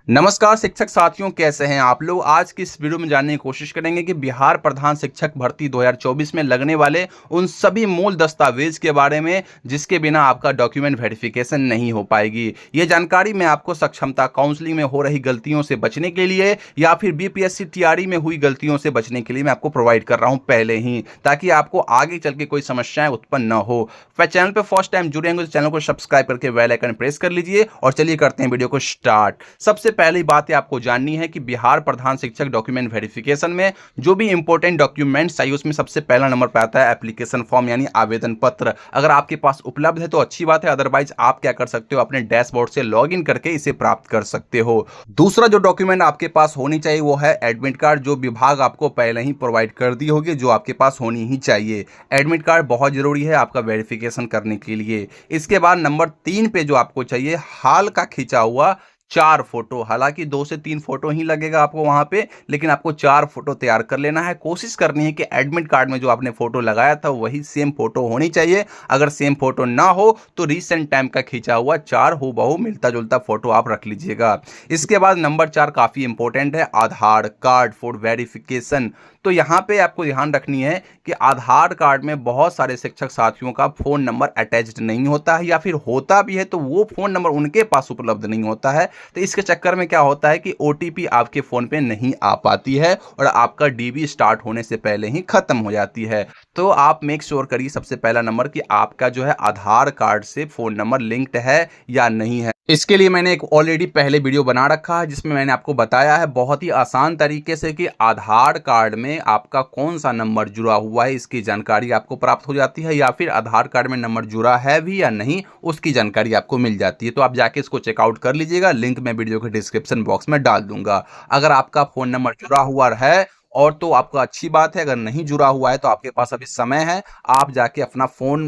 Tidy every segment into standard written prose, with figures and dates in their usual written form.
नमस्कार शिक्षक साथियों, कैसे हैं आप लोग। आज की इस वीडियो में जानने की कोशिश करेंगे कि बिहार प्रधान शिक्षक भर्ती 2024 में लगने वाले उन सभी मूल दस्तावेज के बारे में जिसके बिना आपका डॉक्यूमेंट वेरिफिकेशन नहीं हो पाएगी। ये जानकारी मैं आपको सक्षमता काउंसलिंग में हो रही गलतियों से बचने के लिए या फिर बीपीएससी टीआरई में हुई गलतियों से बचने के लिए मैं आपको प्रोवाइड कर रहा हूँ पहले ही, ताकि आपको आगे चल के कोई समस्याएं उत्पन्न न हो। फिर चैनल पर फर्स्ट टाइम जुड़े होंगे तो चैनल को सब्सक्राइब करके बेल आइकन प्रेस कर लीजिए और चलिए करते हैं वीडियो को स्टार्ट। सबसे पहली बात है आपको जाननी है कि बिहार प्रधान शिक्षक डॉक्यूमेंट वेरिफिकेशन में जो भी इंपॉर्टेंट डॉक्यूमेंट्स चाहिए उसमें सबसे पहला नंबर पर आता है एप्लीकेशन फॉर्म यानी आवेदन पत्र। अगर आपके पास उपलब्ध है तो अच्छी बात है, अदरवाइज आप क्या कर सकते हो, अपने डैशबोर्ड से लॉगिन करके इसे प्राप्त कर सकते हो। दूसरा जो डॉक्यूमेंट आपके पास होनी चाहिए वो है एडमिट कार्ड, जो विभाग आपको पहले ही प्रोवाइड कर दी होगी, जो आपके पास होनी ही चाहिए। एडमिट कार्ड बहुत जरूरी है आपका वेरिफिकेशन करने के लिए। इसके बाद नंबर 3 पे जो आपको चाहिए हाल का खींचा हुआ 4 फोटो। हालांकि 2 से 3 फोटो ही लगेगा आपको वहां पे, लेकिन आपको 4 फोटो तैयार कर लेना है। कोशिश करनी है कि एडमिट कार्ड में जो आपने फोटो लगाया था वही सेम फोटो होनी चाहिए। अगर सेम फोटो ना हो तो रीसेंट टाइम का खींचा हुआ 4 हूबहू मिलता जुलता फोटो आप रख लीजिएगा। इसके बाद नंबर 4 काफी इंपॉर्टेंट है, आधार कार्ड फॉर वेरिफिकेशन। तो यहाँ पे आपको ध्यान रखनी है कि आधार कार्ड में बहुत सारे शिक्षक साथियों का फोन नंबर अटैच्ड नहीं होता है, या फिर होता भी है तो वो फोन नंबर उनके पास उपलब्ध नहीं होता है। तो इसके चक्कर में क्या होता है कि ओटीपी आपके फोन पे नहीं आ पाती है और आपका डीबी स्टार्ट होने से पहले ही खत्म हो जाती है। तो आप मेक श्योर करिए सबसे पहला नंबर कि आपका जो है आधार कार्ड से फोन नंबर लिंक्ड है या नहीं है। इसके लिए मैंने एक ऑलरेडी पहले वीडियो बना रखा है जिसमें मैंने आपको बताया है बहुत ही आसान तरीके से कि आधार कार्ड में आपका कौन सा नंबर जुड़ा हुआ है, इसकी जानकारी आपको प्राप्त हो जाती है, या फिर आधार कार्ड में नंबर जुड़ा है भी या नहीं उसकी जानकारी आपको मिल जाती है। तो आप जाके इसको चेकआउट कर लीजिएगा, लिंक मैं वीडियो के डिस्क्रिप्शन बॉक्स में डाल दूंगा। अगर आपका फोन नंबर जुड़ा हुआ है और तो आपका अच्छी बात है, अगर नहीं जुड़ा हुआ है तो आपके पास अभी समय है, आप जाके अपना फोन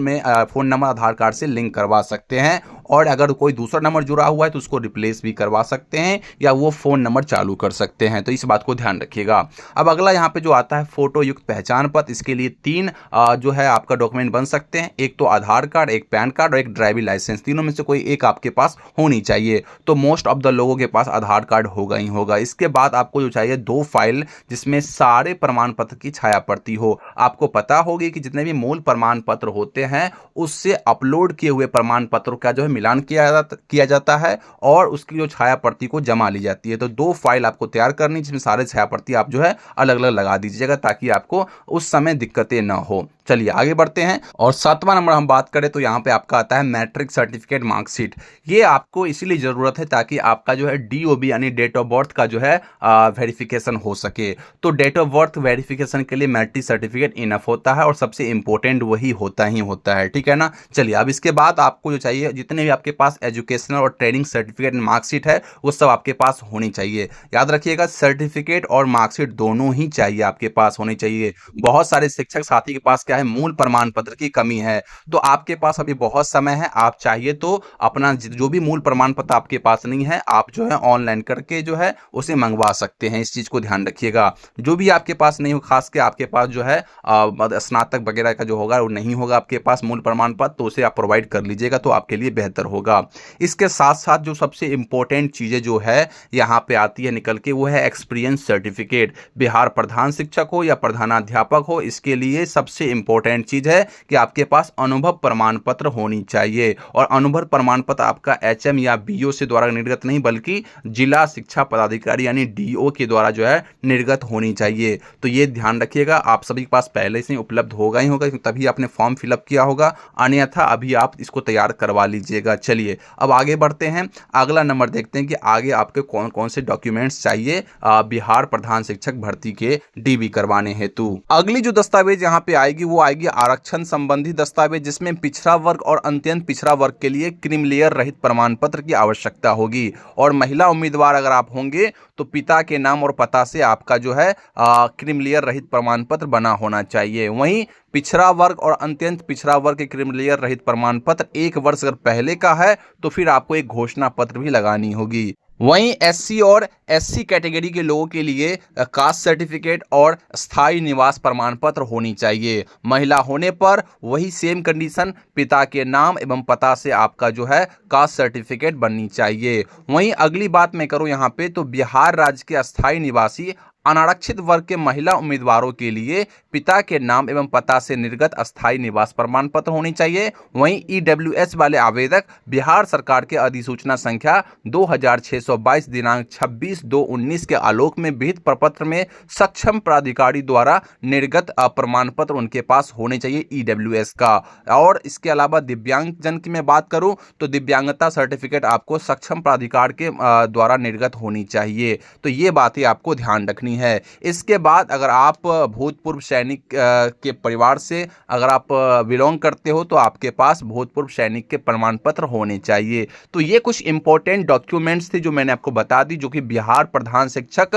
नंबर आधार कार्ड से लिंक करवा सकते हैं। और अगर कोई दूसरा नंबर जुड़ा हुआ है तो उसको रिप्लेस भी करवा सकते हैं या वो फोन नंबर चालू कर सकते हैं। तो इस बात को ध्यान रखिएगा। अब अगला यहाँ पे जो आता है फोटो युक्त पहचान पत्र। इसके लिए 3 जो है आपका डॉक्यूमेंट बन सकते हैं। एक तो आधार कार्ड, एक पैन कार्ड और एक ड्राइविंग लाइसेंस। तीनों में से कोई एक आपके पास होनी चाहिए। तो मोस्ट ऑफ द लोगों के पास आधार कार्ड होगा ही होगा। इसके बाद आपको जो चाहिए 2 फाइल जिसमें सारे प्रमाण पत्र की छाया पड़ती हो। आपको पता होगी कि जितने भी मूल प्रमाण पत्र होते हैं उससे अपलोड किए हुए प्रमाण पत्रों का जो है मिलान किया जाता है और उसकी जो छाया प्रति को जमा ली जाती है। तो 2 फाइल आपको तैयार करनी जिसमें सारे छाया प्रति आप जो है अलग अलग लगा दीजिएगा ताकि आपको उस समय दिक्कतें ना हो। चलिए आगे बढ़ते हैं। और 7वां नंबर हम बात करें तो यहाँ पे आपका आता है मैट्रिक सर्टिफिकेट मार्कशीट। ये आपको इसीलिए जरूरत है ताकि आपका जो है डीओबी यानी डेट ऑफ बर्थ का जो है वेरिफिकेशन हो सके। तो डेट ऑफ बर्थ वेरिफिकेशन के लिए मैट्रिक सर्टिफिकेट इनफ होता है और सबसे इंपॉर्टेंट वही होता है, ठीक है ना। चलिए अब इसके बाद आपको जो चाहिए जितने भी आपके पास एजुकेशनल और ट्रेनिंग सर्टिफिकेट मार्कशीट है वो सब आपके पास होनी चाहिए। याद रखिएगा सर्टिफिकेट और मार्कशीट दोनों ही चाहिए, आपके पास होनी चाहिए। बहुत सारे शिक्षक साथी के पास क्या है, मूल प्रमाण पत्र की कमी है। तो आपके पास अभी बहुत समय है, आप चाहिए तो अपना जो भी मूल प्रमाण पत्र आपके पास नहीं है आप जो है ऑनलाइन करके जो है उसे मंगवा सकते हैं। इस चीज को ध्यान रखिएगा। जो भी आपके पास नहीं हो, खास के आपके पास जो है स्नातक वगैरह का जो होगा वो नहीं होगा आपके पास मूल प्रमाण पत्र, तो उसे आप प्रोवाइड कर लीजिएगा तो आपके लिए बेहतर होगा। इसके साथ साथ जो सबसे इंपॉर्टेंट चीजें जो है यहाँ पे आती है निकल के, वो है एक्सपीरियंस सर्टिफिकेट। बिहार प्रधान शिक्षक हो या प्रधानाध्यापक हो, इसके लिए सबसे इंपॉर्टेंट चीज है कि आपके पास अनुभव प्रमाण पत्र होनी चाहिए। और अनुभव प्रमाण पत्र आपका एचएम या बीओ से द्वारा निर्गत नहीं बल्कि जिला शिक्षा पदाधिकारी यानी डीओ के द्वारा जो है निर्गत होनी चाहिए। तो ये ध्यान रखिएगा, आप सभी के पास पहले से उपलब्ध होगा ही होगा, तभी आपने फॉर्म फिलअप किया होगा, अन्यथा अभी आप इसको तैयार करवा लीजिएगा। चलिए अब आगे बढ़ते हैं। अगला नंबर देखते हैं कि आगे आपके कौन कौन से डॉक्यूमेंट्स चाहिए बिहार प्रधान शिक्षक भर्ती के डीबी करवाने हेतु। अगली जो दस्तावेज यहाँ पे आएगी वो आएगी आरक्षण संबंधी दस्तावेज, जिसमें पिछड़ा वर्ग और अत्यंत पिछड़ा वर्ग के लिए क्रीमीलेयर रहित प्रमाण पत्र की आवश्यकता होगी। और महिला उम्मीदवार अगर आप होंगे तो पिता के नाम और पता से आपका जो है क्रीमीलेयर रहित प्रमाण पत्र बना होना चाहिए। वहीं पिछड़ा वर्ग और अत्यंत पिछड़ा वर्ग के क्रीमीलेयर रहित प्रमाण पत्र 1 वर्ष अगर पहले का है तो फिर आपको एक घोषणा पत्र भी लगानी होगी। वहीं एससी और एससी कैटेगरी के लोगों के लिए कास्ट सर्टिफिकेट और स्थायी निवास प्रमाण पत्र होनी चाहिए। महिला होने पर वही सेम कंडीशन, पिता के नाम एवं पता से आपका जो है कास्ट सर्टिफिकेट बननी चाहिए। वहीं अगली बात मैं करूं यहाँ पे, तो बिहार राज्य के अस्थायी निवासी अनारक्षित वर्ग के महिला उम्मीदवारों के लिए पिता के नाम एवं पता से निर्गत अस्थायी निवास प्रमाण पत्र होनी चाहिए। वहीं ईडब्ल्यूएस वाले आवेदक बिहार सरकार के अधिसूचना संख्या 2622 दिनांक 26/2/19 के आलोक में विहित प्रपत्र में सक्षम प्राधिकारी द्वारा निर्गत प्रमाण पत्र उनके पास होने चाहिए ईडब्ल्यूएस का। और इसके अलावा दिव्यांगजन की मैं बात करूं तो दिव्यांगता सर्टिफिकेट आपको सक्षम प्राधिकार के द्वारा निर्गत होनी चाहिए। तो ये बातें आपको ध्यान रखनी है। इसके बाद अगर आप भूतपूर्व सैनिक के परिवार से अगर आप बिलोंग करते हो तो आपके पास भूतपूर्व सैनिक के प्रमाण पत्र होने चाहिए। तो ये कुछ इंपॉर्टेंट डॉक्यूमेंट्स थे जो मैंने आपको बता दी, जो कि बिहार प्रधान शिक्षक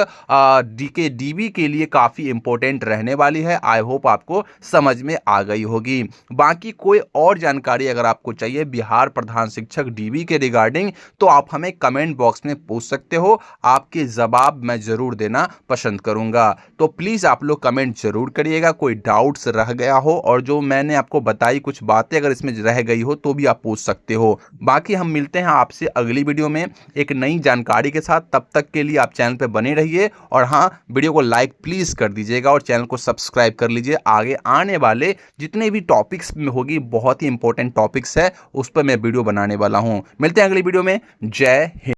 डीबी के लिए काफी इंपॉर्टेंट रहने वाली है। आई होप आपको समझ में आ गई होगी। बाकी कोई और जानकारी अगर आपको चाहिए बिहार प्रधान शिक्षक डीबी के रिगार्डिंग, तो आप हमें कमेंट बॉक्स में पूछ सकते हो। आपके जवाब मैं जरूर देना पसंद करूंगा। तो प्लीज आप लोग कमेंट जरूर करिएगा, कोई डाउट्स रह गया हो और जो मैंने आपको बताई कुछ बातें अगर इसमें रह गई हो तो भी आप पूछ सकते हो। बाकी हम मिलते हैं आपसे अगली वीडियो में एक नई जानकारी के साथ। तब तक के लिए आप चैनल पे बने रहिए और हाँ, वीडियो को लाइक प्लीज कर दीजिएगा और चैनल को सब्सक्राइब कर लीजिए। आगे आने वाले जितने भी टॉपिक्स में होगी, बहुत ही इंपॉर्टेंट टॉपिक्स है, उस पर मैं वीडियो बनाने वाला हूं। मिलते हैं अगली वीडियो में। जय हिंद।